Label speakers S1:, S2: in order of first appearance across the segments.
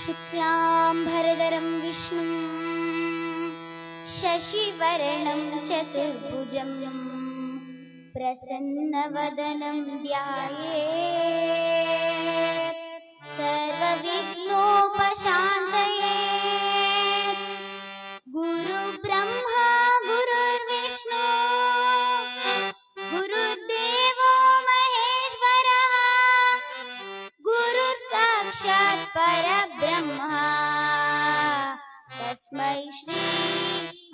S1: शुक्लाम्बरधरं विष्णुं शशिवर्णं चतुर्भुजं प्रसन्नवदनं ध्यायेत् सर्वविघ्नोपशान्तये। गुरुब्रह्मा गुरुर्विष्णु गुरुर्देवो महेश्वरः गुरुर्साक्षात् परब्रह्म तस्मै श्री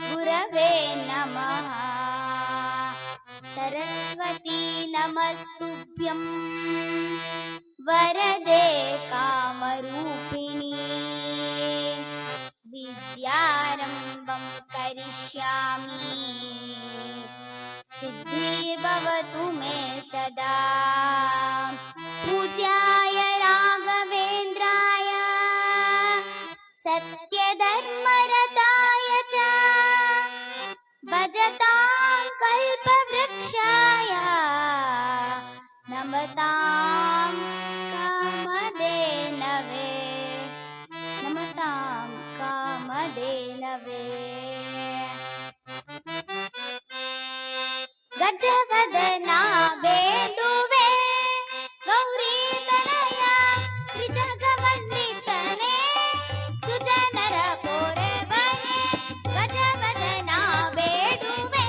S1: गुरवे नमः। सरस्वती नमस्तुभ्यं वरदे कामरूपिणी विद्यारम्भं करिष्यामि सिद्धिर्भवतु मे सदा। पूज्याय राघवेन्द्राय सत्यधर्मरताय च भजतां कल्पवृक्षाय नमतां कामधेनवे नमतां कामधेनवे। गजवदना बेलुवे गौरीतनया त्रिजगवन्दितने सुजनर पोरेवने गजवदना बेलुवे।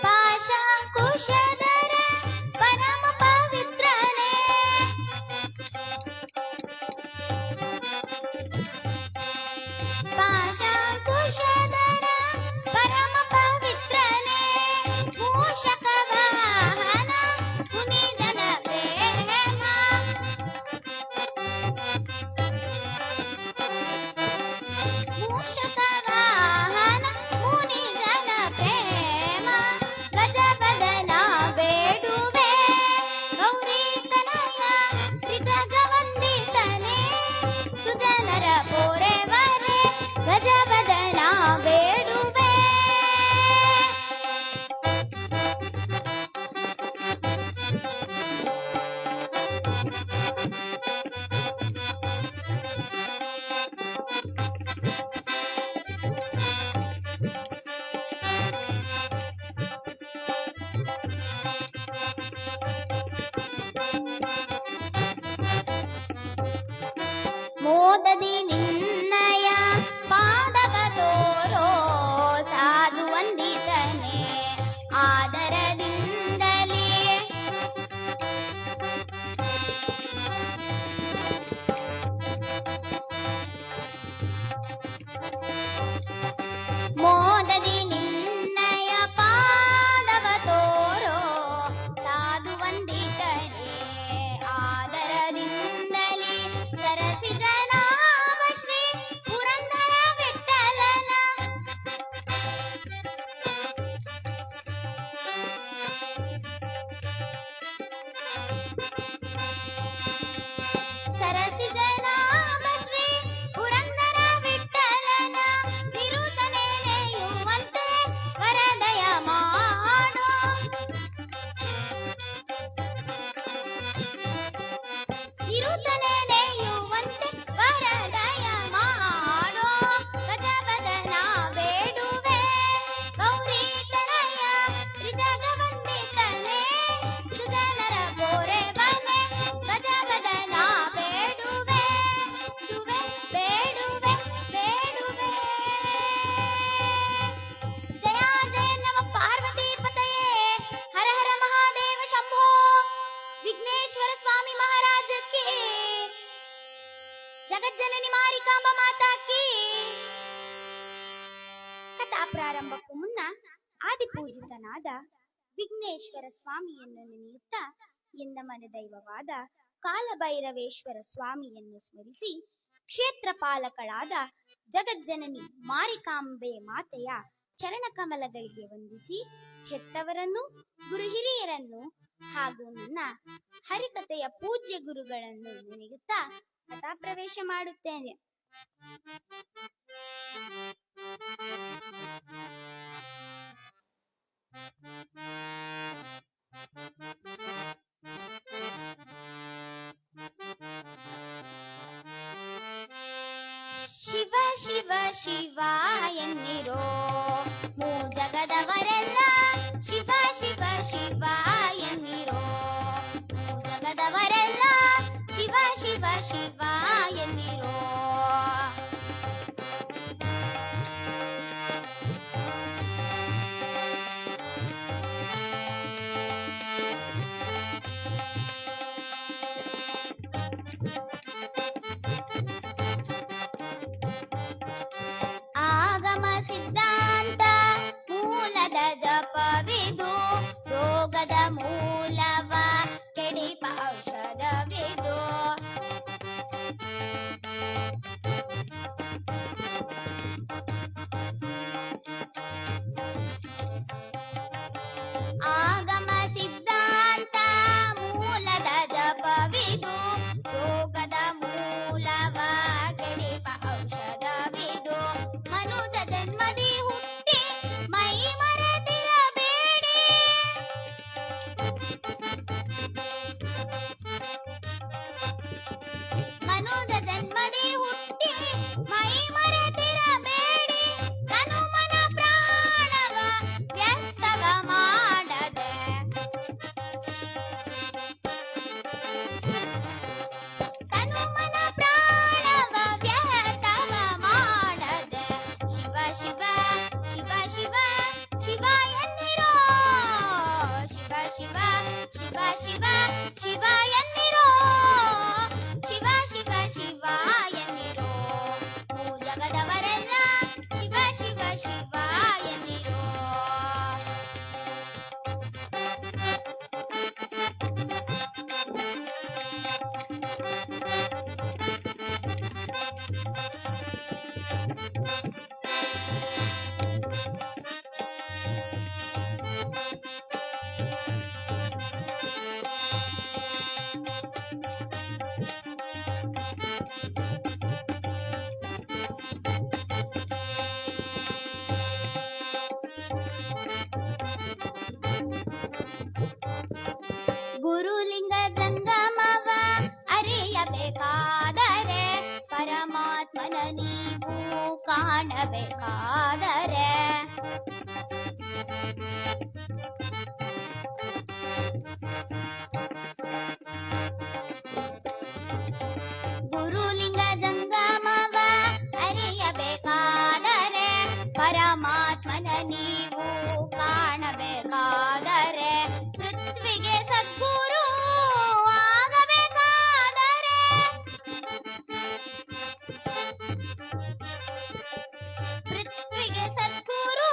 S1: पाशांकुशधर परम पवित्रने पाशांकुशधर परम पवित्रने मूषकवाहन मुनिजन प्रेम मूषकवाहन मुनिजन प्रेम गजवदना बेडुवे गौरीतनय त्रिजगवन्दितने सुजनर पोरेवरे गजवदना बेडुवे। ಮೋದದಿ ನಿನ್ನಯ ಪಾದವ ತೋರೋ ಸಾಧು ವಂದಿತನೆ ಆದರದಿಂದಲೇ ಸರಸಿದ ನಾಮ ಶ್ರೀ ಪುರಂದರ ವಿಠಲನ ತಿರುತನೆನೆಯುವಂತೆ ವರದಯ ಮಾಡೋ. ತಿರುತನೆನೆಯುವಂತೆ ವರದಯ ಮಾಡೋ. ಗಜವದನ ಬೇಡುವೆ ಗೌರಿ ತನಯ ತ್ರಿಜಗವಂದಿತನೇ ಸುಜನರ ಗೋರೆವನೆ. ಗಜವದನ ಬೇಡುವೆ ಬೇಡುವೆ ಬೇಡುವೆ ಬೇಡುವೆ. ಜಯ ಜಯ ನಮ ಪಾರ್ವತಿ ಪತಯೇ ಹರ ಹರ ಮಹಾದೇವ ಶಂಭೋ. ವಿಘ್ನೇಶ್ವರ ಸ್ವಾಮಿ ಮಹಾರಾಜ ಕಿ, ಜಗಜ್ಜನನಿ ಮಾರಿಕಾಂಬ ಮಾತಾ ಕಿ. ಕಥಾ ಪ್ರಾರಂಭಕ್ಕೂ ಮುನ್ನ ಆದಿಪೂಜಿತನಾದ ವಿಘ್ನೇಶ್ವರ ಸ್ವಾಮಿಯನ್ನು ನೆನೆಯುತ್ತಾ ಎನ್ನ ಮನೆದೈವವಾದ ಕಾಲಭೈರವೇಶ್ವರ ಸ್ವಾಮಿಯನ್ನು ಸ್ಮರಿಸಿ ಕ್ಷೇತ್ರ ಪಾಲಕಳಾದ ಜಗಜ್ಜನನಿ ಮಾರಿಕಾಂಬೆ ಮಾತೆಯ ಚರಣ ಕಮಲಗಳಿಗೆ ವಂದಿಸಿ ಹೆತ್ತವರನ್ನು ಗುರು ಹಿರಿಯರನ್ನು ಹಾಗೂ ನನ್ನ ಹರಿಕತೆಯ ಪೂಜ್ಯ ಗುರುಗಳನ್ನು ನೆನೆಯುತ್ತಾ ಕಥಾ ಪ್ರವೇಶ ಮಾಡುತ್ತೇನೆ. ಶಿವ ಶಿವ ಶಿವ ಎನ್ನಿರೋ ಮೂ ಜಗದವರೆಲ್ಲ. ಶಿವ ಶಿವ ಶಿವ ಎನ್ನಿರೋ ಮೂ ಜಗದವರೆಲ್ಲ. ಶಿವ ಶಿವ ಶಿವ ಎನ್ನಿರೋ. ಆಗಮ ಸಿದ್ಧಾಂತ ಮೂಲದ ಜಪವಿದು ರೋಗದ ಮೂಲವ ಕೆಡಿಪ ಔಷಧವಿದು. ಆಗಮ ಸಿದ್ಧಾಂತ ಮೂಲದ ಜಪವಿದು ರೋಗದ ಮೂಲವ ಕೆಡಿಪ ಔಷಧವಿದು. ಮನುಜ ಜನ್ಮದಿ ಹುಟ್ಟಿ ಮೈ ಮರೆತಿರಬೇಡಿ. ಮನುಜ ಜನ್ಮದಿ ಹುಟ್ಟಿ ಮೈ ಮರೆತಿರಬೇಡಿ. ತನು ಮನ ಪ್ರಾಣವ ವ್ಯರ್ಥವ ಮಾಡದೆ. ತನು ಮನ ಪ್ರಾಣವ ವ್ಯರ್ಥವ ಮಾಡದೆ. ಶಿವ ಶಿವ ಶಿವ ಶಿವ ಶಿವ ಎನ್ನಿರೋ. ಶಿವ ಶಿವ ಶಿವ ಶಿವ ಶಿವ ಎನ್ನಿರೋ. ಶಿವ ಶಿವ ಶಿವ ಎನ್ನಿರೋ ಮೂ ಜಗದವರೆಲ್ಲ. ಶಿವ ಶಿವ ಶಿವ ಎನ್ನಿರೋ. ಗುರುಲಿಂಗ ಜಂಗಮವ ಅರಿಯಬೇಕಾದರೆ ಪರಮಾತ್ಮನ ನೀವು ಕಾಣಬೇಕಾದರೆ. ಗುರುಲಿಂಗ ಜಂಗಮವ ಅರಿಯಬೇಕಾದರೆ ಪರಮಾತ್ಮನ ನೀವು ಕಾಣಬೇಕಾದರೆ. ಪೃಥ್ವಿಗೆ ಸದ್ಗುರು ಆಗಬೇಕಾದರೆ. ಪೃಥ್ವಿಗೆ ಸದ್ಗುರು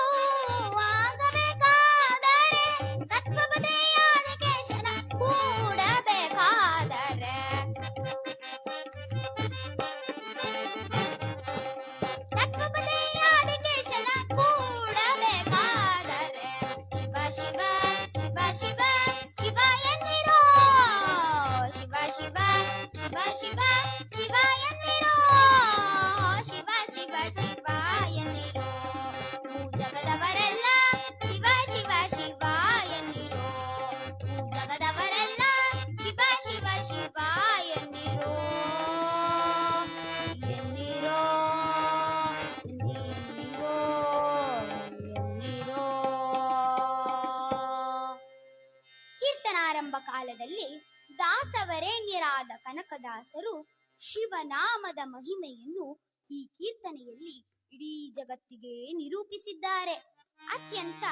S1: ಭಕ್ತರಾದ ಕನಕದಾಸರು ಶಿವನಾಮದ ಮಹಿಮೆಯನ್ನು ಈ ಕೀರ್ತನೆಯಲ್ಲಿ ಇಡೀ ಜಗತ್ತಿಗೆ ನಿರೂಪಿಸಿದ್ದಾರೆ. ಅತ್ಯಂತ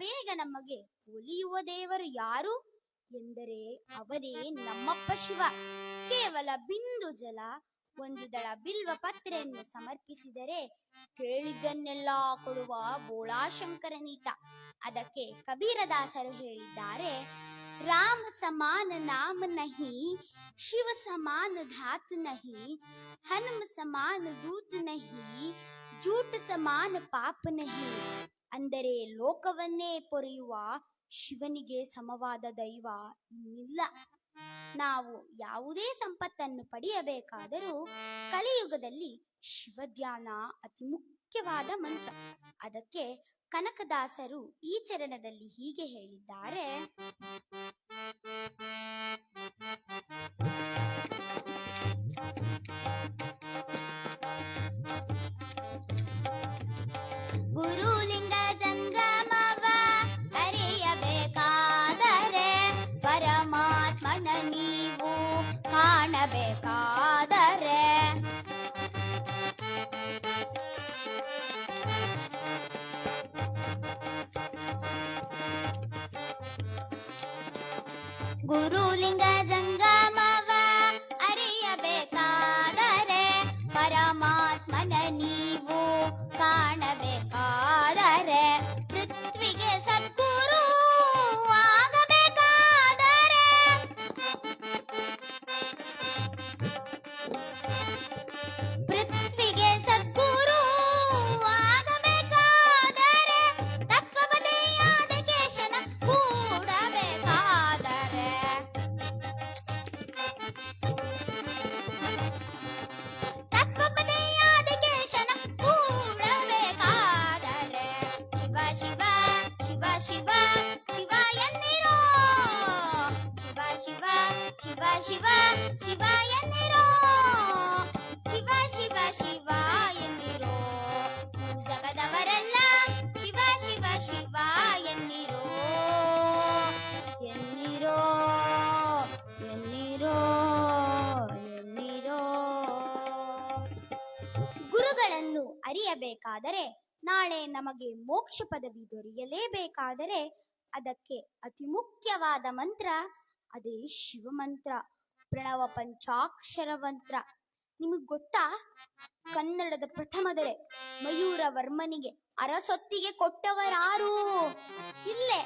S1: ಬೇಗ ನಮಗೆ ಒಲಿಯುವ ದೇವರು ಯಾರು ಎಂದರೆ ಅವನೇ ನಮ್ಮಪ್ಪ ಶಿವ. ಕೇವಲ ಬಿಂದು ಜಲ, ಒಂದು ದಳ ಬಿಲ್ವ ಪತ್ರೆಯನ್ನು ಸಮರ್ಪಿಸಿದರೆ ಕೇಳಿದ್ದನ್ನೆಲ್ಲ ಕೊಡುವ ಬೋಳಾಶಂಕರನೀತ. ಅದಕ್ಕೆ ಕಬೀರದಾಸರು ಹೇಳಿದ್ದಾರೆ, ರಾಮ ಸಮಾನ ನಾಮ ನಹಿ, ಶಿವ ಸಮಾನ ಧಾತು ನಹಿ, ಹನುಮ ಸಮಾನ ದೂತ ನಹಿ, ಜೂಟ್ ಸಮಾನ ಪಾಪ ನಹಿ. ಅಂದರೆ ಲೋಕವನ್ನೇ ಪೊರೆಯುವ ಶಿವನಿಗೆ ಸಮವಾದ ದೈವ ಇನ್ನಿಲ್ಲ. ನಾವು ಯಾವುದೇ ಸಂಪತ್ತನ್ನು ಪಡೆಯಬೇಕಾದರೂ ಕಲಿಯುಗದಲ್ಲಿ ಶಿವಧ್ಯಾನ ಅತಿ ಮುಖ್ಯವಾದ ಮಂತ್ರ. ಅದಕ್ಕೆ ಕನಕದಾಸರು ಈ ಚರಣದಲ್ಲಿ ಹೀಗೆ ಹೇಳಿದ್ದಾರೆ, ಗುರುಲಿಂಗ ಜಂಗಮವ ಅರಿಯಬೇಕಾದರೆ ಪರಮಾತ್ಮನ ನೀವು ಕಾಣಬೇಕಾದರೆ ಗುರುಲಿಂಗ ಜಂಗಮವ ಅರಿಯಬೇಕಾದರೆ ಪರಮಾತ್ಮನ ನೀವು ಕಾಣಬೇಕಾದರೆ ಪೃಥ್ವಿಗೆ ಸದ್ಗುರು ಆಗಬೇಕಾದರೆ ಪೃಥ್ವಿಗೆ ಸದ್ಗುರು ಆಗಬೇಕಾದರೆ ತತ್ವಪದೆಯಾದ ಕೇಶನ ಕೂಡಬೇಕಾದರೆ ತತ್ವಪದೆಯಾದ ಕೇಶನ ಕೂಡಬೇಕಾದರೆ ಶಿವ ಶಿವ ಶಿವ ಶಿವ ಶಿವ ಎನ್ನಿರೋ, ಶಿವ ಶಿವ ಶಿವ ಶಿವ ಶಿವ ಎನ್ನಿರೋ, ಶಿವ ಶಿವ ಶಿವ ಎನ್ನಿರೋ, ಜಗದವರೆಲ್ಲ ಶಿವ ಶಿವ ಶಿವ ಎನ್ನಿರೋ, ಎನ್ನಿರೋ ಎನ್ನಿರೋ ಎನ್ನಿರೋ. ಗುರುಗಳನ್ನು ಅರಿಯಬೇಕಾದರೆ, ನಾಳೆ ನಮಗೆ ಮೋಕ್ಷ ಪದವಿ ದೊರೆಯಲೇಬೇಕಾದರೆ ಅದಕ್ಕೆ ಅತಿ ಮುಖ್ಯವಾದ ಮಂತ್ರ ಅದೇ ಶಿವ ಮಂತ್ರ, ಪ್ರಣವ ಪಂಚಾಕ್ಷರ ಮಂತ್ರ. ನಿಮಗ್ ಗೊತ್ತಾ, ಕನ್ನಡದ ಪ್ರಥಮ ದೊರೆ ಮಯೂರ ವರ್ಮನಿಗೆ ಅರಸೊತ್ತಿಗೆ ಕೊಟ್ಟವರಾರು? ಇಲ್ಲೇ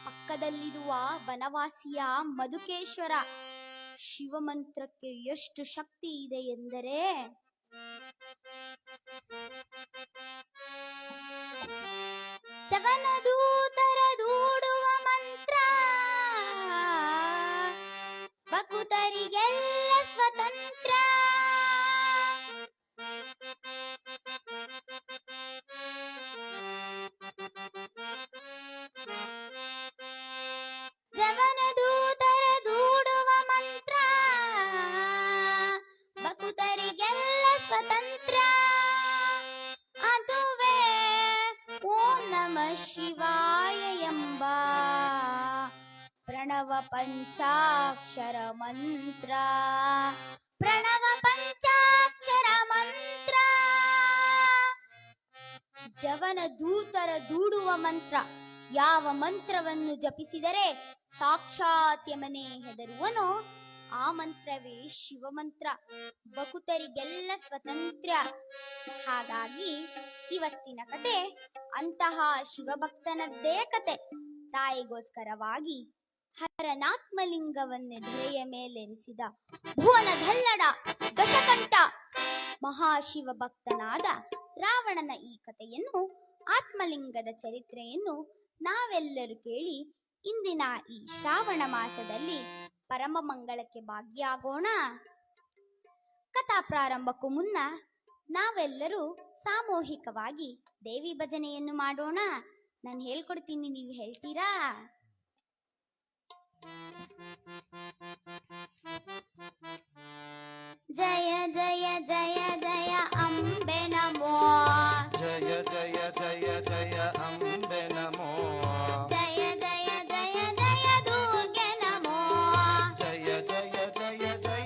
S1: ಪಕ್ಕದಲ್ಲಿರುವ ಬನವಾಸಿಯ ಮಧುಕೇಶ್ವರ. ಶಿವಮಂತ್ರಕ್ಕೆ ಎಷ್ಟು ಶಕ್ತಿ ಇದೆ ಎಂದರೆ, ಚವನದೂತರ ದೂಡುವ ಮಂತ್ರ, ಭಕುತರಿಗೆಲ್ಲ ಸ್ವತಂತ್ರ, ಜವನದೂತರ ದೂಡುವ ಮಂತ್ರ, ಭಕುತರಿಗೆಲ್ಲ ಸ್ವತಂತ್ರ, ಅದುವೇ ಓಂ ನಮಃ ಶಿವಾಯ ಎಂಬ ಪ್ರಣವ ಪಂಚಾಕ್ಷರ ಮಂತ್ರ, ಪ್ರಣವ ಪಂಚಾಕ್ಷರ ಮಂತ್ರ. ಜವನ ದೂತರ ದೂಡುವ ಮಂತ್ರ. ಯಾವ ಮಂತ್ರವನ್ನು ಜಪಿಸಿದರೆ ಸಾಕ್ಷಾತ್ ಯಮನೇ ಹೆದರುವನೋ ಆ ಮಂತ್ರವೇ ಶಿವಮಂತ್ರ. ಭಕುತರಿಗೆಲ್ಲ ಸ್ವತಂತ್ರ. ಹಾಗಾಗಿ ಇವತ್ತಿನ ಕತೆ ಅಂತಹ ಶಿವಭಕ್ತನದ್ದೇ ಕತೆ. ತಾಯಿಗೋಸ್ಕರವಾಗಿ ಹರನಾತ್ಮಲಿಂಗವನ್ನೇ ಧರೆಯ ಮೇಲೆರಿಸಿದ ಭುವನದಲ್ಲಡ ದಶಕಂಠ ಮಹಾಶಿವ ಭಕ್ತನಾದ ರಾವಣನ ಈ ಕಥೆಯನ್ನು, ಆತ್ಮಲಿಂಗದ ಚರಿತ್ರೆಯನ್ನು ನಾವೆಲ್ಲರೂ ಕೇಳಿ ಇಂದಿನ ಈ ಶ್ರಾವಣ ಮಾಸದಲ್ಲಿ ಪರಮ ಮಂಗಳಕ್ಕೆ ಭಾಗಿಯಾಗೋಣ. ಕಥಾ ಪ್ರಾರಂಭಕ್ಕೂ ಮುನ್ನ ನಾವೆಲ್ಲರೂ ಸಾಮೂಹಿಕವಾಗಿ ದೇವಿ ಭಜನೆಯನ್ನು ಮಾಡೋಣ. ನಾನು ಹೇಳ್ಕೊಡ್ತೀನಿ, ನೀವು ಹೇಳ್ತೀರಾ? ಜಯ ಜಯ ಜಯ ಜಯ ಅಂಬೆ ನಮೋ,
S2: ಜಯ ಜಯ ಜಯ ಜಯ ಅಂಬೆ ನಮೋ,
S1: ಜಯ ಜಯ ಜಯ ಜಯ ದುರ್ಗೆ ನಮೋ,
S2: ಜಯ ಜಯ ಜಯ ಜಯ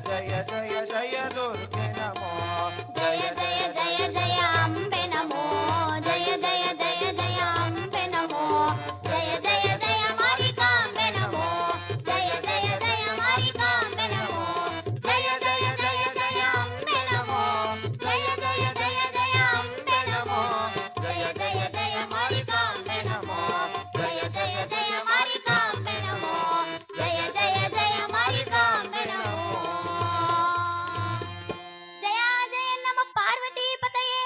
S2: ಜಯ ಜಯ ಜಯ ದುರ್ಗೆ ನಮೋ
S1: ಜಯ ಜಯ ಜಯ ಜಯ ಅಂಬೆ ನಮೋ ಜಯ ಜಯ ಜಯ ಜಯ ಅಂಬೆ ನಮೋ ಜಯ ಜಯ ಜಯ ಮಾರಿಕಾಂಬೆ ನಮೋ ಜಯ ಜಯ ಜಯ ಮಾರಿಕಾಂಬೆ ನಮೋ ಜಯ ಜಯ ಜಯ ಜಯ ಅಂಬೆ ನಮೋ ಜಯ ಜಯ ಜಯ ಜಯ ಅಂಬೆ ನಮೋ ಜಯ ಜಯ ಜಯ ಮಾರಿಕಾಂಬೆ ನಮೋ ಜಯ ಜಯ ಜಯ ಮಾರಿಕಾಂಬೆ ನಮೋ ಜಯ ಜಯ ಜಯ ಮಾರಿಕಾಂಬೆ ನಮೋ ಜಯ ಜಯ ನಮ ಪಾರ್ವತಿ ಪತಯೇ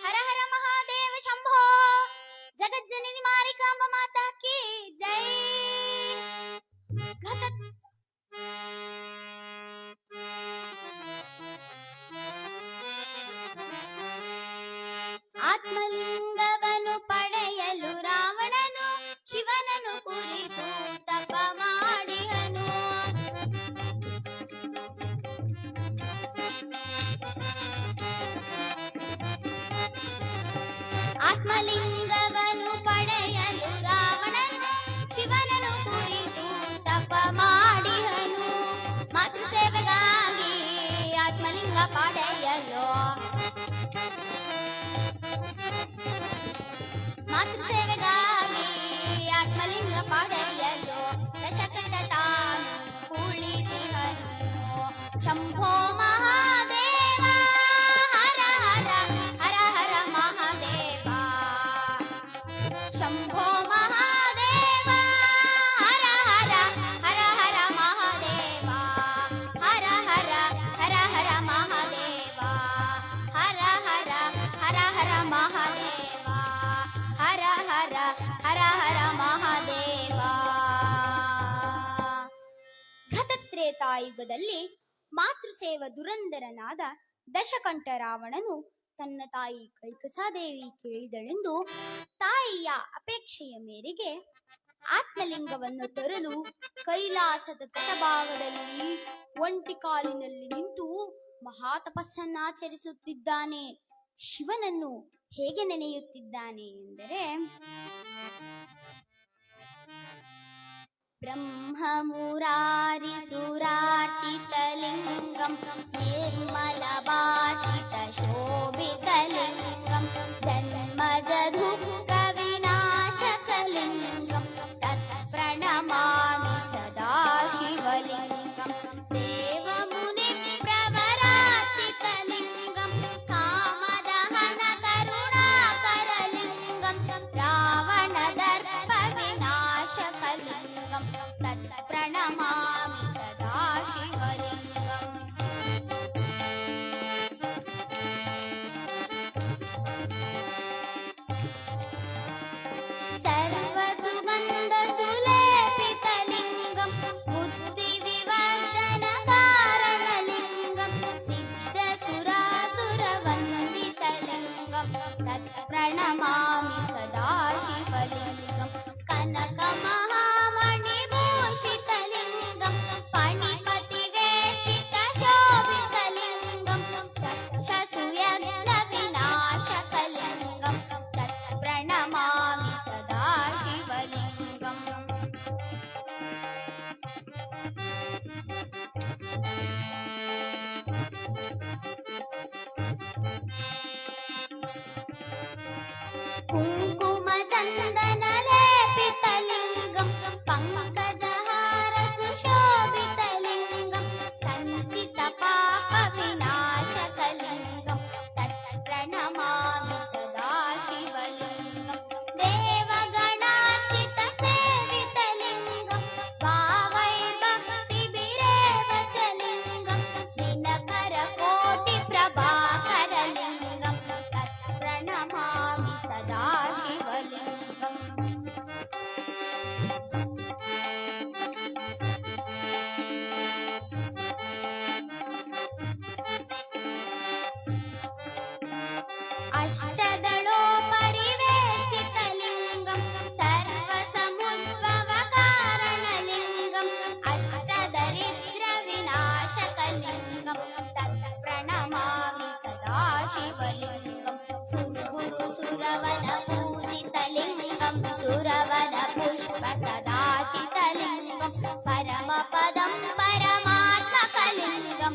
S1: ಹರ ಹರ ಮಹಾದೇವ ಶಂಭೋ ಜಗಜ್ಜನನಿ ಮಾರಿಕಾಂಬ ಮಾತಾ ಕಿ ಜೈ ಘತ ಆತ್ಮಲಿಂಗವನ್ನು ಪಡೆಯಲು ರಾವಣನು ಶಿವನನ್ನು ಕುರಿತು ತಪ ಮಾಡಿಹನು ಆತ್ಮಲಿಂಗವನ್ನು ಪಡೆಯಲು ರಾವಣನು ಶಿವನನ್ನು ಕುರಿತು ತಪ ಮಾಡಿಹನು ಮಾತೃ ಸೇವೆಗಾಗಿ ಆತ್ಮಲಿಂಗ ಪಡೆಯಲು ಮಾತೃ ಸೇವೆಗಾಗಿ ಆತ್ಮಲಿಂಗ ಪಡೆಯಲು ದಶಕಂಠ ತಾನು ಕುಳಿತಿಹನು ಶಂಭೋ ಮಹಾದೇವ ಹರ ಹರ ಹರ ಹರ ಮಹಾದೇವ ಶಂಭೋ ಮಹಾದೇವ ಹರ ಹರ ಹರ ಹರ ಮಹಾದೇವ ಹರ ಹರ ಹರ ಹರ ಮಹಾದೇವ ಹರ ಹರ ಹರ ಹರ ಮಹಾದೇವ ಹರ ಹರ ಹರ ಹರ ಮಹಾದೇವ ಘತತ್ರೇತಾಯುಗದಲ್ಲಿ ಮಾತೃಸೇವ ದುರಂಧರನಾದ ದಶಕಂಠ ರಾವಣನು ತನ್ನ ತಾಯಿ ಕೈಕಸಾದೇವಿ ಕೇಳಿದಳೆಂದು ತಾಯಿಯ ಅಪೇಕ್ಷೆಯ ಮೇರೆಗೆ ಆತ್ಮಲಿಂಗವನ್ನು ತರಲು ಕೈಲಾಸದ ತಟಭಾಗದಲ್ಲಿ ಒಂಟಿ ಕಾಲಿನಲ್ಲಿ ನಿಂತು ಮಹಾತಪಸ್ಸನ್ನಾಚರಿಸುತ್ತಿದ್ದಾನೆ. ಶಿವನನ್ನು ಹೇಗೆ ನೆನೆಯುತ್ತಿದ್ದಾನೆ ಎಂದರೆ ಬ್ರಹ್ಮ ಮುರಾರಿ ಸುರಾರ್ಚಿತಲಿಂಗಂ ನಿರ್ಮಲ ಭಾಸಿತ ಶೋಭಿತಲಿಂಗಂ ಜನ್ಮಜ ದುಃಖ ವಿನಾಶಕಲಿಂಗಂ ತತ್ ಪ್ರಣಮಾಮಿ ಸದಾ ಶಿವಲಿಂಗಂ ದೇವಮುನಿ ಪ್ರವರಾರ್ಚಿತಲಿಂಗಂ ಕಾಮದಹನ ಕರುಣಾಕರಲಿಂಗಂ ರಾವಣ ದರ್ಪ ವಿನಾಶಕಲಿಂಗಂ ತತ್ ಪ್ರಣಮಾಮಿ ಸದಾ ಶಿವಲಿಂಗಂ ಸರ್ವ ಸುಗಂಧ ಸುಲೇಪಿತಲಿಂಗಂ ಬುದ್ಧಿ ವಿವರ್ಧನ ಕಾರಣಲಿಂಗಂ ಸಿದ್ಧ ಸುರಾಸುರ ವಂದಿತಲಿಂಗಂ ತತ್ ಪ್ರಣಮಾಮಿ ಸದಾ ಶಿವಲಿಂಗಂ ಕನಕ ಮಹಾಮಣಿ ಭೂಷಿತಲಿಂಗಂ ಪಣಿಪತಿ ವೇಷಿತ ಶೋಭಿತಲಿಂಗಂ ಚಕ್ಷುಯಜ್ಞ ವಿನಾಶಕಲಿಂಗಂ ತತ್ ಪ್ರಣಮಾಮಿ ಸದಾ ಶಿವಲಿಂಗಂ ಕುಂಕುಮ ಚಂದನ ಲೇಪಿತಲಿಂಗಂ ಪಂಕಜಹಾರ ಸುಶೋಭಿತಲಿಂಗಂ ಸಂಚಿತ ಪಾಪ ವಿನಾಶಕಲಿಂಗಂ ತತ್ ಪ್ರಣಮಾಮಿ ಸದಾ ಶಿವಲಿಂಗಂ ದೇವಗಣಾರ್ಚಿತ ಸೇವಿತಲಿಂಗಂ ಭಾವೈ ಭಕ್ತಿ ಬಿರೇವ ಚಲಿಂಗಂ ದಿನಕರ ಕೋಟಿ ಪ್ರಭಾಕರಲಿಂಗಂ ತತ್ ಪ್ರಣಮಾಮಿ ಸದಾ ಶಿವಲಿಂಗಂ ಅಷ್ಟದಳೋ ಪರಿವೇಶಿತಲಿಂಗಂ ಸರ್ವ ಸಮುದ್ಭವ ಕಾರಣಲಿಂಗಂ ಅಷ್ಟದರಿದ್ರ ವಿನಾಶಕಲಿಂಗಂ ತತ್ ಪ್ರಣಮಾಮಿ ಸದಾ ಶಿವಲಿಂಗಂ ಸುರಗುರು ಸುರವನ ಪೂಜಿತಲಿಂಗಂ ಸುರವನ ಪುಷ್ಪ ಸದಾಚಿತಲಿಂಗಂ ಪರಮ ಪದಂ ಪರಮಾತ್ಮಕಲಿಂಗಂ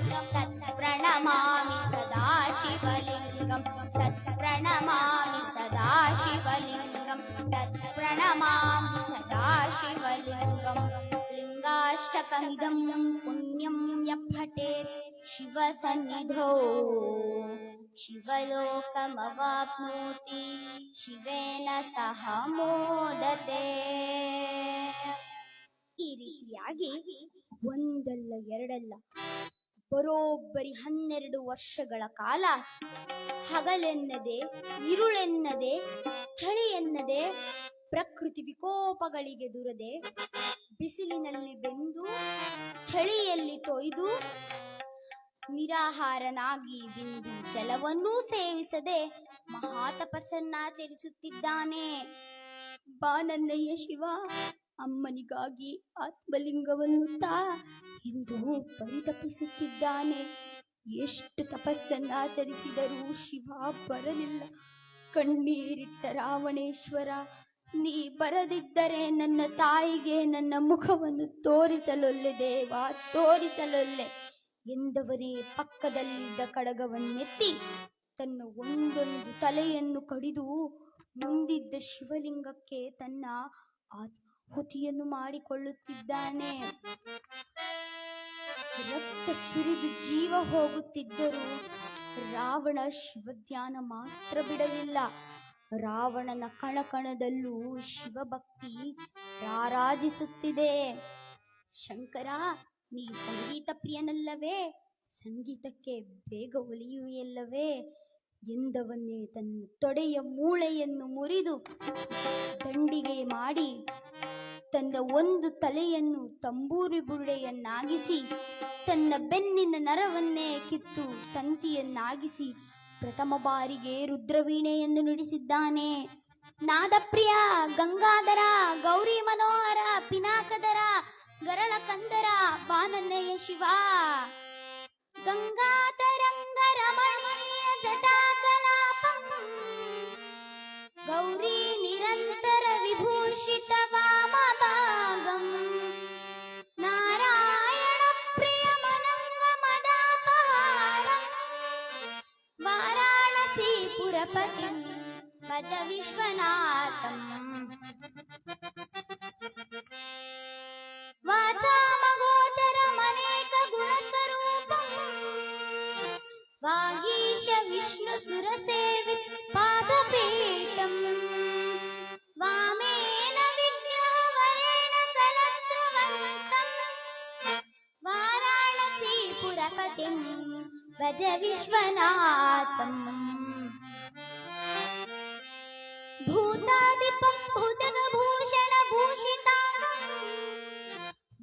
S1: ಶಿವಸನ್ನಾತಾಷ್ಟಕಮಿದಂ ಪುಣ್ಯಂ ಯಪ್ಪಠೇತ್ ಶಿವಸನ್ನಿಧೌ ಶಿವಲೋಕಮವಾಪ್ನೋತಿ ಶಿವೇನ ಸಹ ಮೋದತೆ. ಈ ರೀತಿಯಾಗಿ ಒಂದಲ್ಲ ಎರಡಲ್ಲ ಬರೋಬ್ಬರಿ 12 ವರ್ಷಗಳ ಕಾಲ ಹಗಲೆನ್ನದೆ ಇರುಳೆನ್ನದೆ ಚಳಿ ಎನ್ನದೆ ಪ್ರಕೃತಿ ವಿಕೋಪಗಳಿಗೆ ದುರದೆ ಬಿಸಿಲಿನಲ್ಲಿ ಬೆಂದು ಚಳಿಯಲ್ಲಿ ತೊಯ್ದು ನಿರಾಹಾರನಾಗಿ ಬಿಂದು ಜಲವನ್ನೂ ಸೇವಿಸದೆ ಮಹಾತಪಸ್ಸನ್ನಾಚರಿಸುತ್ತಿದ್ದಾನೆ. ಬಾನನ್ನಯ್ಯ ಶಿವ, ಅಮ್ಮನಿಗಾಗಿ ಆತ್ಮಲಿಂಗವನ್ನು ತಾ ಎಂದು ಪರಿತಪಿಸುತ್ತಿದ್ದಾನೆ. ಎಷ್ಟು ತಪಸ್ಸನ್ನಾಚರಿಸಿದರೂ ಶಿವ ಬರಲಿಲ್ಲ. ಕಣ್ಣೀರಿಟ್ಟ ರಾವಣೇಶ್ವರ, ನೀ ಬರದಿದ್ದರೆ ನನ್ನ ತಾಯಿಗೆ ನನ್ನ ಮುಖವನ್ನು ತೋರಿಸಲೊಲ್ಲೆ ದೇವ, ತೋರಿಸಲೊಲ್ಲೆ ಎಂದವರೇ ಪಕ್ಕದಲ್ಲಿದ್ದ ಕಡಗವನ್ನೆತ್ತಿ ತನ್ನ ಒಂದೊಂದು ತಲೆಯನ್ನು ಕಡಿದು ಮುಂದಿದ್ದ ಶಿವಲಿಂಗಕ್ಕೆ ತನ್ನ ಆತ್ಮಾಹುತಿಯನ್ನು ಮಾಡಿಕೊಳ್ಳುತ್ತಿದ್ದಾನೆ. ರಕ್ತ ಸುರಿದು ಜೀವ ಹೋಗುತ್ತಿದ್ದರೂ ರಾವಣ ಶಿವಧ್ಯಾನ ಮಾತ್ರ ಬಿಡಲಿಲ್ಲ. ರಾವಣನ ಕಣಕಣದಲ್ಲೂ ಶಿವಭಕ್ತಿ ರಾರಾಜಿಸುತ್ತಿದೆ. ಶಂಕರ, ನೀ ಸಂಗೀತ ಪ್ರಿಯನಲ್ಲವೇ? ಸಂಗೀತಕ್ಕೆ ಬೇಗ ಒಲಿಯುವೆಯಲ್ಲವೇ ಎಂದವನ್ನೇ ತನ್ನ ತೊಡೆಯ ಮೂಳೆಯನ್ನು ಮುರಿದು ದಂಡಿಗೆ ಮಾಡಿ ತನ್ನ ಒಂದು ತಲೆಯನ್ನು ತಂಬೂರಿ ಬುರುಡೆಯನ್ನಾಗಿಸಿ ತನ್ನ ಬೆನ್ನಿನ ನರವನ್ನೇ ಕಿತ್ತು ತಂತಿಯನ್ನಾಗಿಸಿ ಪ್ರಥಮ ಬಾರಿಗೆ ರುದ್ರವೀಣೆಯನ್ನು ನುಡಿಸಿದ್ದಾನೆ. ನಾದಪ್ರಿಯ, ಗಂಗಾಧರ, ಗೌರಿ ಮನೋಹರ, ಪಿನಾಕಧರ, ಗರಳ ಕಂದರ, ಬಾನನ್ನಯ್ಯ ಶಿವ, ಗಂಗಾಧರಂಗ ರಮಣೀಯ ಜಟಾಕಲಾಪಂ ಗೌರಿ ನಿರಂತರ ವಿಭೂಷಿತ ವಾಮಭಾಗಂ ನಾರಾಯಣ ಪ್ರಿಯ ಮನಂಗ ಮದಾಪಹಾರಂ ವಾರಾಣಸಿ ಪುರಪತಿಂ ಭಜ ವಿಶ್ವನಾಥಂ ವಾಚಾಮಗೋಚರಮನೇಕ ಗುಣಸ್ವರೂಪಂ ವಾಗೀಶ ವಿಷ್ಣು ಸುರಸೇವಿತ ಪಾದಪೀಠಂ ವಾಮೇನ ವಿಗ್ರಹವರೇಣ ಕಲತ್ರವಂತಂ ವಾರಾಣಸಿ ಪುರಪತಿಂ ಭಜ ವಿಶ್ವನಾಥಂ ಭೂತಾದಿಪಂ ಭುಜಗಭೂಷಣ ಭೂಷಿತಾಂಗಂ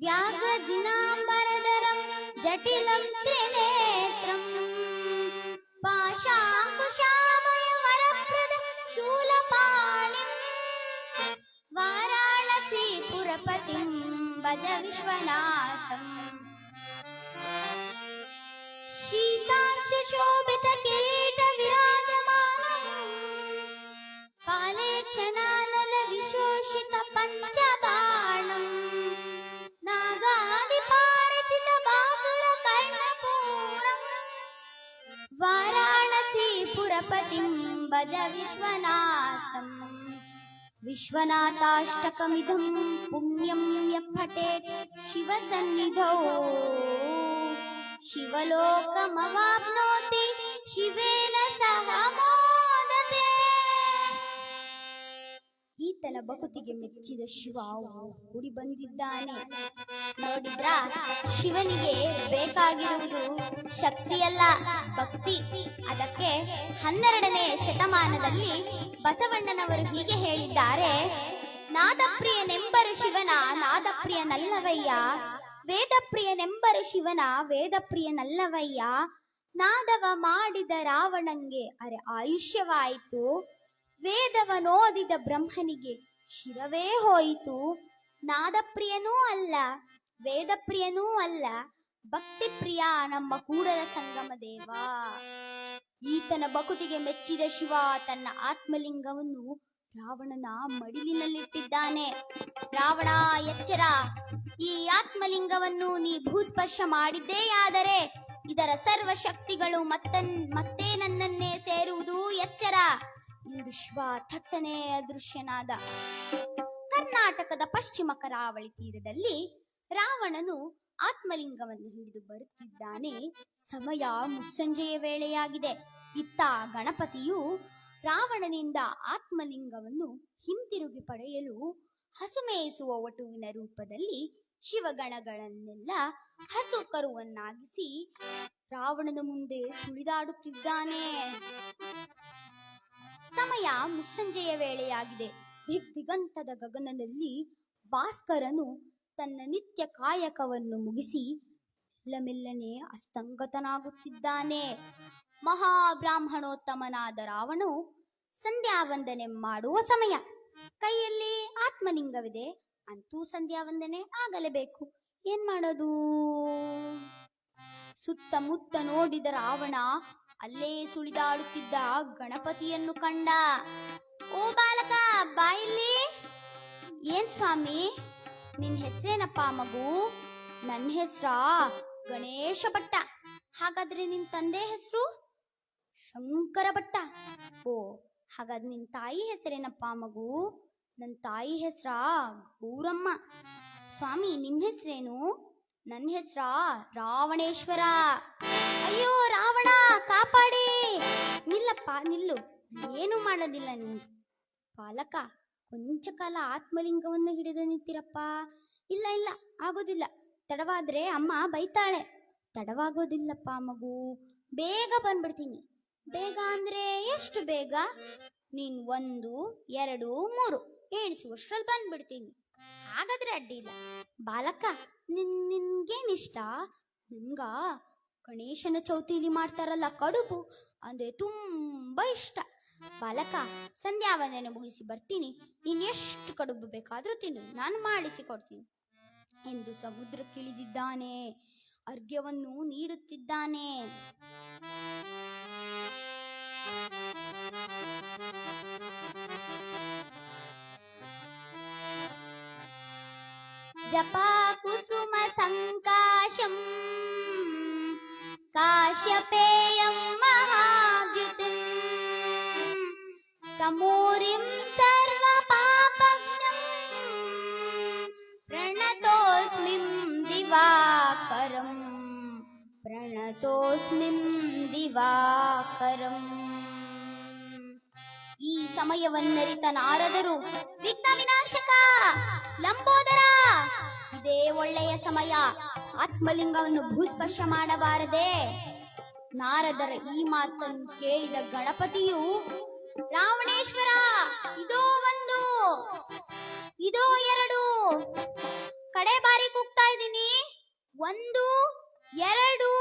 S1: ವ್ಯಾಘ್ರಜಿನಾಂಬರಧರಂ ಜಟಿಲಂ ತ್ರಿನೇತ್ರಂ ಪಾಶಾಂಕುಶಾಮಯ ವರಪ್ರದ ಶೂಲಪಾಣಿಂ ವಾರಾಣಸಿ ಪುರಪತಿಂ ಭಜ ವಿಶ್ವನಾಥಂ ಶೀತಾಂಶು ಶೋಭಿತ ಕಿರೀಟ ವಿರಾಜಮಾನಂ ಪಾಲೆ ಕ್ಷಣಾನಲ ವಿಶೋಷಿತ ಪಂಚಬಾಣಂ ನಾಗಾದಿಪಾರಿತಿತ ಬಾಸುರ ಕರ್ಣಪೂರಂ ವಾರಾಣಸಿ ಪುರಪತಿಂ ಭಜ ವಿಶ್ವನಾಥಂ ವಿಶ್ವನಾಥಾಷ್ಟಕಮಿದಂ ಪುಣ್ಯಂ ಯಪ್ಪಠೇತ್ ಶಿವಸನ್ನಿಧೌ ಶಿವಲೋಕಮವಾಪ್ನೋತಿ ಶಿವೇನ ಸಹ ಮೋದತೆ. ಈತನ ಭಕ್ತಿಗೆ ಮೆಚ್ಚಿದ ಶಿವ ಓಡಿ ಬಂದಿದ್ದಾನೆ. ನೋಡಿದ್ರ, ಶಿವನಿಗೆ ಬೇಕಾಗಿರುವುದು ಶಕ್ತಿಯಲ್ಲ, ಭಕ್ತಿ. ಅದಕ್ಕೆ 12ನೇ ಶತಮಾನದಲ್ಲಿ ಬಸವಣ್ಣನವರು ಹೀಗೆ ಹೇಳಿದ್ದಾರೆ: ನಾದಪ್ರಿಯನೆಂಬರು ಶಿವನ ನಾದಪ್ರಿಯನಲ್ಲವಯ್ಯ, ವೇದಪ್ರಿಯನೆಂಬರು ಶಿವನ ವೇದಪ್ರಿಯನಲ್ಲವಯ್ಯ. ನಾದವ ಮಾಡಿದ ರಾವಣಂಗೆ ಅರೆ ಆಯುಷ್ಯವಾಯಿತು, ವೇದವನೋದಿದ ಬ್ರಹ್ಮನಿಗೆ ಶಿರವೇ ಹೋಯಿತು. ನಾದಪ್ರಿಯನೂ ಅಲ್ಲ, ವೇದಪ್ರಿಯನೂ ಅಲ್ಲ, ಭಕ್ತಿಪ್ರಿಯ ನಮ್ಮ ಕೂಡಲ ಸಂಗಮ ದೇವ. ಈತನ ಭಕುತಿಗೆ ಮೆಚ್ಚಿದ ಶಿವ ತನ್ನ ಆತ್ಮಲಿಂಗವನ್ನು ರಾವಣನ ಮಡಿಲಿನಲ್ಲಿಟ್ಟಿದ್ದಾನೆ. ರಾವಣ, ಎಚ್ಚರ! ಈ ಆತ್ಮಲಿಂಗವನ್ನು ನೀ ಭೂಸ್ಪರ್ಶ ಮಾಡಿದ್ದೇಯಾದರೆ ಇದರ ಸರ್ವ ಶಕ್ತಿಗಳು ಮತ್ತೆ ನನ್ನನ್ನೇ ಸೇರುವುದು, ಎಚ್ಚರ ಎಂದು ಶಿವ ಥಟ್ಟನೆ ಅದೃಶ್ಯನಾದ. ಕರ್ನಾಟಕದ ಪಶ್ಚಿಮ ಕರಾವಳಿ ತೀರದಲ್ಲಿ ರಾವಣನು ಆತ್ಮಲಿಂಗವನ್ನು ಹಿಡಿದು ಬರುತ್ತಿದ್ದಾನೆ. ಸಮಯ ಮುಸ್ಸಂಜೆಯ ವೇಳೆಯಾಗಿದೆ. ಇತ್ತ ಗಣಪತಿಯು ರಾವಣನಿಂದ ಆತ್ಮಲಿಂಗವನ್ನು ಹಿಂತಿರುಗಿ ಪಡೆಯಲು ಹಸುಮೇಯಿಸುವ ವಟುವಿನ ರೂಪದಲ್ಲಿ ಶಿವಗಣಗಳನ್ನೆಲ್ಲ ಹಸು ಕರುವನ್ನಾಗಿಸಿ ರಾವಣನ ಮುಂದೆ ಸುಳಿದಾಡುತ್ತಿದ್ದಾನೆ. ಸಮಯ ಮುಸ್ಸಂಜೆಯ ವೇಳೆಯಾಗಿದೆ. ದಿಗಂತದ ಗಗನದಲ್ಲಿ ಭಾಸ್ಕರನು ತನ್ನ ನಿತ್ಯ ಕಾಯಕವನ್ನು ಮುಗಿಸಿ ಮೆಲ್ಲನೆ ಅಸ್ತಂಗತನಾಗುತ್ತಿದ್ದಾನೆ. ಮಹಾಬ್ರಾಹ್ಮಣೋತ್ತಮನಾದ ರಾವಣನು ಸಂಧ್ಯಾ ವಂದನೆ ಮಾಡುವ ಸಮಯ. ಕೈಯಲ್ಲಿ ಆತ್ಮಲಿಂಗವಿದೆ, ಅಂತೂ ಸಂಧ್ಯಾ ವಂದನೆ ಆಗಲೇಬೇಕು. ಏನ್ ಮಾಡೋದು? ಸುತ್ತಮುತ್ತ ನೋಡಿದ ರಾವಣ ಅಲ್ಲೇ ಸುಳಿದಾಡುತ್ತಿದ್ದ ಗಣಪತಿಯನ್ನು ಕಂಡ. ಓ ಬಾಲಕ, ಬಾಯಿಲ್ಲಿ. ಏನ್ ಸ್ವಾಮಿ, ನಿನ್ ಹೆಸರೇನಪ್ಪ ಮಗು? ನನ್ನ ಹೆಸರ ಗಣೇಶ ಭಟ್ಟ. ಹಾಗಾದ್ರೆ ನಿನ್ ತಂದೆ ಹೆಸರು ಶಂಕರ ಭಟ್ಟ. ಓ, ಹಾಗಾದ್ರೆ ನಿನ್ ತಾಯಿ ಹೆಸರೇನಪ್ಪ ಮಗು? ನನ್ನ ತಾಯಿ ಹೆಸರ ಗೌರಮ್ಮ. ಸ್ವಾಮಿ, ನಿಮ್ ಹೆಸರೇನು? ನನ್ನ ಹೆಸರ ರಾವಣೇಶ್ವರ. ಅಯ್ಯೋ ರಾವಣ, ಕಾಪಾಡಿ. ನಿಲ್ಲಪ್ಪ, ನಿಲ್ಲು, ಏನು ಮಾಡೋದಿಲ್ಲ ನಿಮ್ಗೆ. ಬಾಲಕ, ಕೊಂಚ ಕಾಲ ಆತ್ಮಲಿಂಗವನ್ನು ಹಿಡಿದು ನಿಂತಿರಪ್ಪ. ಇಲ್ಲ ಇಲ್ಲ, ಆಗೋದಿಲ್ಲ. ತಡವಾದ್ರೆ ಅಮ್ಮ ಬೈತಾಳೆ. ತಡವಾಗೋದಿಲ್ಲಪ್ಪ ಮಗು, ಬೇಗ ಬಂದ್ಬಿಡ್ತೀನಿ. ಬೇಗ ಅಂದ್ರೆ ಎಷ್ಟು ಬೇಗ? ನೀನ್ 1, 2, 3 ಎಣಿಸುವಷ್ಟ್ರಲ್ಲಿ ಬಂದ್ಬಿಡ್ತೀನಿ. ಹಾಗಾದ್ರೆ ಅಡ್ಡಿ ಇಲ್ಲ. ಬಾಲಕ, ನಿನ್ಗೇನಿಷ್ಟ? ನನ್ಗ ಗಣೇಶನ ಚೌತಿಲಿ ಮಾಡ್ತಾರಲ್ಲ ಕಡುಬು ಅಂದ್ರೆ ತುಂಬಾ ಇಷ್ಟ. ಬಾಲಕ, ಸಂಧ್ಯಾ ವಂದನೆ ಮುಗಿಸಿ ಬರ್ತೀನಿ. ನೀನ್ ಎಷ್ಟು ಕಡುಬು ಬೇಕಾದ್ರೂ ತಿನ್ನು, ನಾನು ಮಾಡಿಸಿ ಕೊಡ್ತೀನಿ ಎಂದು ಸಮುದ್ರಕ್ಕಿಳಿದಿದ್ದಾನೆ. ಅರ್ಘ್ಯವನ್ನು ನೀಡುತ್ತಿದ್ದಾನೆ. ಜಪ ಕುಸುಮ ಸಂಕಾಶಂ ಕಾಶ್ಯಪೇಯಂ ಮಹಾದ್ಯುತಿಂ ತಮೂರಿಂ ಸರ್ವ ಪಾಪಜ್ಞಂ ಪ್ರಣತೋಸ್ಮಿಂ ದಿವಾಕರಂ ಪ್ರಣತೋಸ್ಮಿಂ ದಿವಾಕರಂ. ಈ ಸಮಯವನ್ನರಿತ ನಾರದರು, ವಿಘ್ನ ವಿನಾಶಕ ಲಂಬೋದರ, ಇದೇ ಒಳ್ಳೆಯ ಸಮಯ, ಆತ್ಮಲಿಂಗವನ್ನು ಭೂಸ್ಪರ್ಶ ಮಾಡಬಾರದೆ? ನಾರದರ ಈ ಮಾತನ್ನು ಕೇಳಿದ ಗಣಪತಿಯು, ರಾವಣೇಶ್ವರ, ಇದೋ 1, ಇದೋ 2, ಕಡೆ ಬಾರಿ ಕೂಗ್ತಾ ಇದ್ದೀನಿ, 1, 2,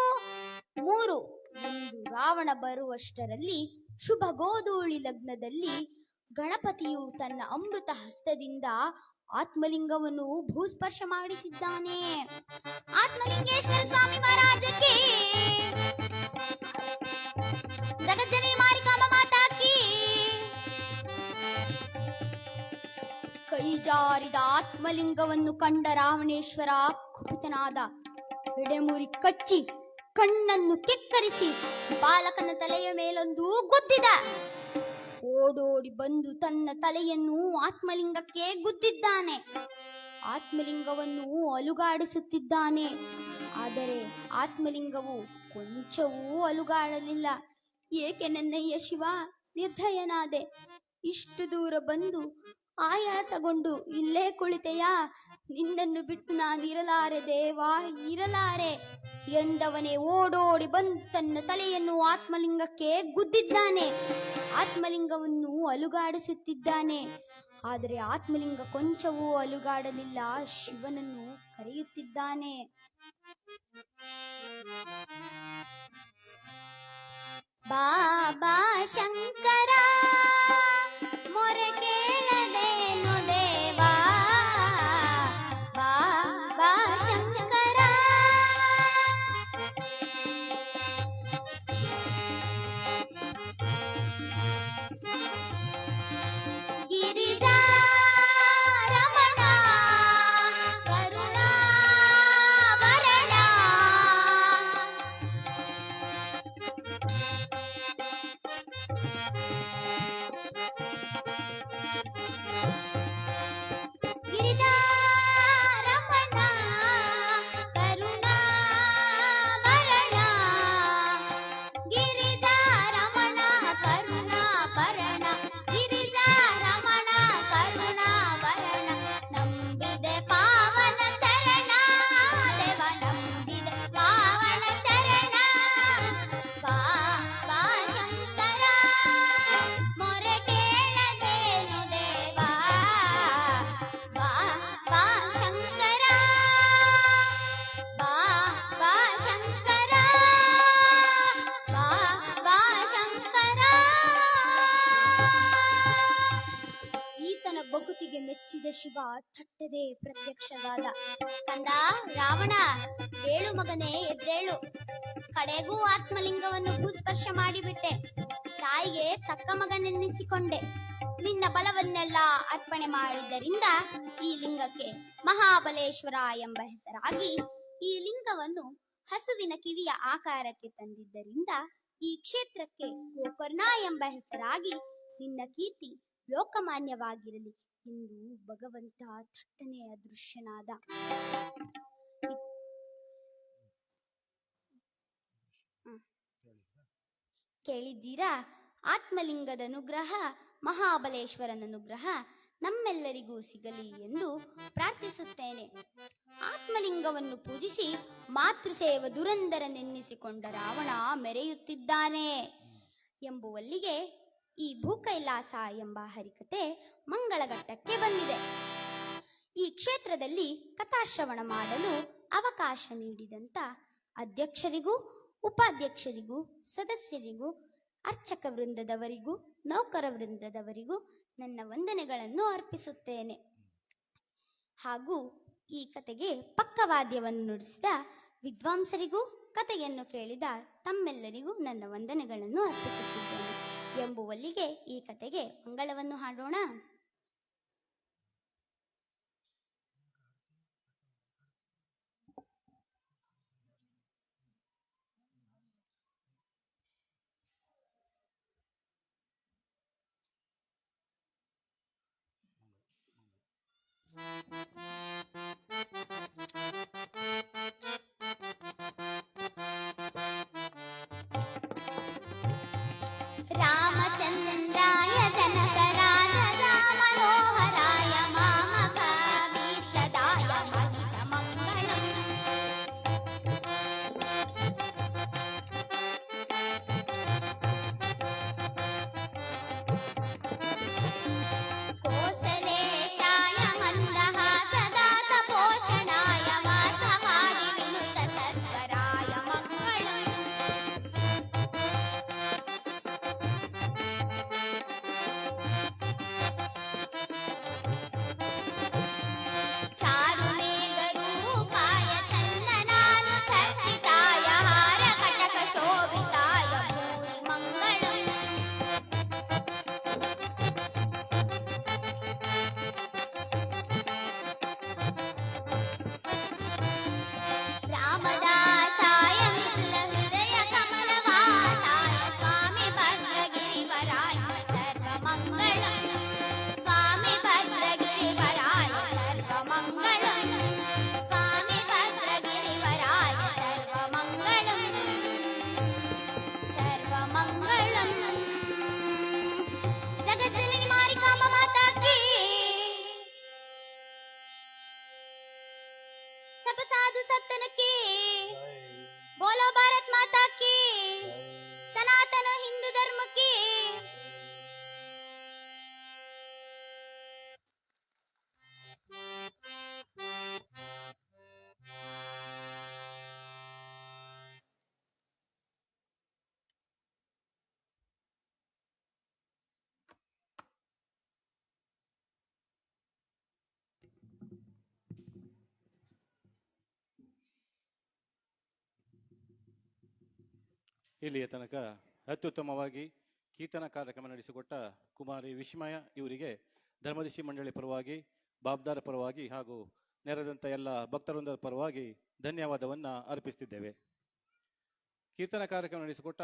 S1: 3 ಎಂದು ರಾವಣ ಬರುವಷ್ಟರಲ್ಲಿ ಶುಭ ಗೋಧೂಳಿ ಲಗ್ನದಲ್ಲಿ ಗಣಪತಿಯು ತನ್ನ ಅಮೃತ ಹಸ್ತದಿಂದ ಆತ್ಮಲಿಂಗವನ್ನು ಭೂಸ್ಪರ್ಶ ಮಾಡಿಸಿದ್ದಾನೆ. ಆತ್ಮಲಿಂಗೇಶ್ವರ ಸ್ವಾಮಿ ಮಹಾರಾಜಕ್ಕೆ, ಜಗಜ್ಜನಿ ಮಾರಿಕಾಂಬಾ ಮಾತಾ ಕಿ. ಕೈ ಜಾರಿದ ಆತ್ಮಲಿಂಗವನ್ನು ಕಂಡ ರಾವಣೇಶ್ವರ ಕುಪಿತನಾದ. ಎಡೆಮುರಿ ಕಚ್ಚಿ ಕಣ್ಣನ್ನು ಕೆಕ್ಕರಿಸಿ ಬಾಲಕನ ತಲೆಯ ಮೇಲೊಂದು ಗುದ್ದಿದ. ಓಡೋಡಿ ಬಂದು ತನ್ನ ತಲೆಯನ್ನು ಆತ್ಮಲಿಂಗಕ್ಕೆ ಗುದ್ದಿದ್ದಾನೆ. ಆತ್ಮಲಿಂಗವನ್ನು ಅಲುಗಾಡಿಸುತ್ತಿದ್ದಾನೆ. ಆದರೆ ಆತ್ಮಲಿಂಗವು ಕೊಂಚವೂ ಅಲುಗಾಡಲಿಲ್ಲ. ಏಕೆ ನನ್ನಯ್ಯ ಶಿವ, ನಿರ್ದಯನಾದೆ? ಇಷ್ಟು ದೂರ ಬಂದು ಆಯಾಸಗೊಂಡು ಇಲ್ಲೇ ಕುಳಿತೆಯಾ? ನಿನ್ನನ್ನು ಬಿಟ್ಟು ನಾನಿರಲಾರೆ ದೇವಾ, ಇರಲಾರೆ ಎಂದವನೇ ಓಡೋಡಿ ಬಂದು ತನ್ನ ತಲೆಯನ್ನು ಆತ್ಮಲಿಂಗಕ್ಕೆ ಗುದ್ದಿದ್ದಾನೆ. ಆತ್ಮಲಿಂಗವನ್ನು ಅಲುಗಾಡಿಸುತ್ತಿದ್ದಾನೆ. ಆದರೆ ಆತ್ಮಲಿಂಗ ಕೊಂಚವೂ ಅಲುಗಾಡಲಿಲ್ಲ. ಶಿವನನ್ನು ಕರೆಯುತ್ತಿದ್ದಾನೆ. ಬಾಬಾ ಶಂಕರ ಮೊರೆ ಕೇಳದೇನು ದೇವಾ, ಬಾಬಾ ಶಂಕರ ಗಿರಿಜಾ ರಮಣ ಕರುಣಾವರಣ ಶಿವ ಥಟ್ಟದೆ ಪ್ರತ್ಯಕ್ಷವಾದ. ಕಂದ ರಾವಣ, ಏಳು ಮಗನೇ ಎದ್ದೇಳು. ಕಡೆಗೂ ಆತ್ಮಲಿಂಗವನ್ನು ಭೂಸ್ಪರ್ಶ ಮಾಡಿಬಿಟ್ಟೆ. ತಾಯಿಗೆ ತಕ್ಕ ಮಗನೆನ್ನಿಸಿಕೊಂಡೆ. ನಿನ್ನ ಬಲವನ್ನೆಲ್ಲ ಅರ್ಪಣೆ ಮಾಡಿದ್ದರಿಂದ ಈ ಲಿಂಗಕ್ಕೆ ಮಹಾಬಲೇಶ್ವರ ಎಂಬ ಹೆಸರಾಗಿ, ಈ ಲಿಂಗವನ್ನು ಹಸುವಿನ ಕಿವಿಯ ಆಕಾರಕ್ಕೆ ತಂದಿದ್ದರಿಂದ ಈ ಕ್ಷೇತ್ರಕ್ಕೆ ಗೋಕರ್ಣ ಎಂಬ ಹೆಸರಾಗಿ ನಿನ್ನ ಕೀರ್ತಿ ಲೋಕಮಾನ್ಯವಾಗಿರಲಿ ಎಂದು ಭಗವಂತ ಥಟ್ಟನೆ ಅದೃಶ್ಯನಾದ. ಕೇಳಿದ್ದೀರಾ? ಆತ್ಮಲಿಂಗದ ಅನುಗ್ರಹ, ಮಹಾಬಲೇಶ್ವರನ ಅನುಗ್ರಹ ನಮ್ಮೆಲ್ಲರಿಗೂ ಸಿಗಲಿ ಎಂದು ಪ್ರಾರ್ಥಿಸುತ್ತೇನೆ. ಆತ್ಮಲಿಂಗವನ್ನು ಪೂಜಿಸಿ ಮಾತೃಸೇವ ದುರಂದರನೆನ್ನಿಸಿಕೊಂಡ ರಾವಣ ಮೆರೆಯುತ್ತಿದ್ದಾನೆ ಎಂಬುವಲ್ಲಿಗೆ ಈ ಭೂಕೈಲಾಸ ಎಂಬ ಹರಿಕತೆ ಮಂಗಳಘಟ್ಟಕ್ಕೆ ಬಂದಿದೆ. ಈ ಕ್ಷೇತ್ರದಲ್ಲಿ ಕಥಾಶ್ರವಣ ಮಾಡಲು ಅವಕಾಶ ನೀಡಿದಂತ ಅಧ್ಯಕ್ಷರಿಗೂ, ಉಪಾಧ್ಯಕ್ಷರಿಗೂ, ಸದಸ್ಯರಿಗೂ, ಅರ್ಚಕ ವೃಂದದವರಿಗೂ, ನೌಕರ ವೃಂದದವರಿಗೂ ನನ್ನ ವಂದನೆಗಳನ್ನು ಅರ್ಪಿಸುತ್ತೇನೆ. ಹಾಗೂ ಈ ಕತೆಗೆ ಪಕ್ಕವಾದ್ಯವನ್ನು ನುಡಿಸಿದ ವಿದ್ವಾಂಸರಿಗೂ, ಕತೆಯನ್ನು ಕೇಳಿದ ತಮ್ಮೆಲ್ಲರಿಗೂ ನನ್ನ ವಂದನೆಗಳನ್ನು ಅರ್ಪಿಸುತ್ತಿದ್ದೇನೆ ಎಂಬುವಲ್ಲಿಗೆ ಈ ಕತೆಗೆ ಮಂಗಳವನ್ನು ಹಾಡೋಣ. ರಾಮಚಂದ್ರಾಯ ಜನಕರಾಜ ಮನೋಹರಾಯ ಮಾಮಕೀಷ್ಟದಾಯ ಮಹಿತ ಮಂಗಳಂ. ಕೋಸಲೇಶಾಯ ಮಂದಹಾಸದಾತ ಪೋಷಣಾಯ ವಾಸವಾದಿ ವಿನುತ ಸತ್ವರಾಯ ಮಂಗಳಂ. ಚಾರುಮೇಘರೂಪಾಯ ಚಂದನಾನುಚರ್ಚಿತಾಯ ಹಾರ ಕಟಕ ಶೋಭಿತಾಯ ಭೂರಿ ಮಂಗಳಂ. ರಾಮದಾಸಾಯ ಮಿಥುಲ ಹೃದಯ ಕಮಲವಾಸಾಯ ಸ್ವಾಮಿ ಭದ್ರಗಿರಿವರಾಯ ಸರ್ವಮಂಗಳಂ. ಸ್ವಾಮಿ ಭದ್ರಗಿರಿವರಾಯ ಸರ್ವಮಂಗಳಂ. ಸ್ವಾಮಿ ಭದ್ರಗಿರಿವರಾಯ ಸರ್ವಮಂಗಳಂ. ಸರ್ವಮಂಗಳಂ. ಜಗಜ್ಜನನಿ ಮಾರಿಕಾಂಬಾ ಮಾತಾ ಕೀ. सब साधु सत्तन की बोलो, भारत माता की, सनातन हिंदू धर्म की.
S3: ಇಲ್ಲಿಯ ತನಕ ಅತ್ಯುತ್ತಮವಾಗಿ ಕೀರ್ತನ ಕಾರ್ಯಕ್ರಮ ನಡೆಸಿಕೊಟ್ಟ ಕುಮಾರಿ ವಿಸ್ಮಯ ಇವರಿಗೆ ಧರ್ಮದರ್ಶಿ ಮಂಡಳಿ ಪರವಾಗಿ, ಬಾಬ್ದಾರ ಪರವಾಗಿ ಹಾಗೂ ನೆರೆದಂಥ ಎಲ್ಲ ಭಕ್ತವೃಂದದ ಪರವಾಗಿ ಧನ್ಯವಾದವನ್ನು ಅರ್ಪಿಸುತ್ತಿದ್ದೇವೆ. ಕೀರ್ತನ ಕಾರ್ಯಕ್ರಮ ನಡೆಸಿಕೊಟ್ಟ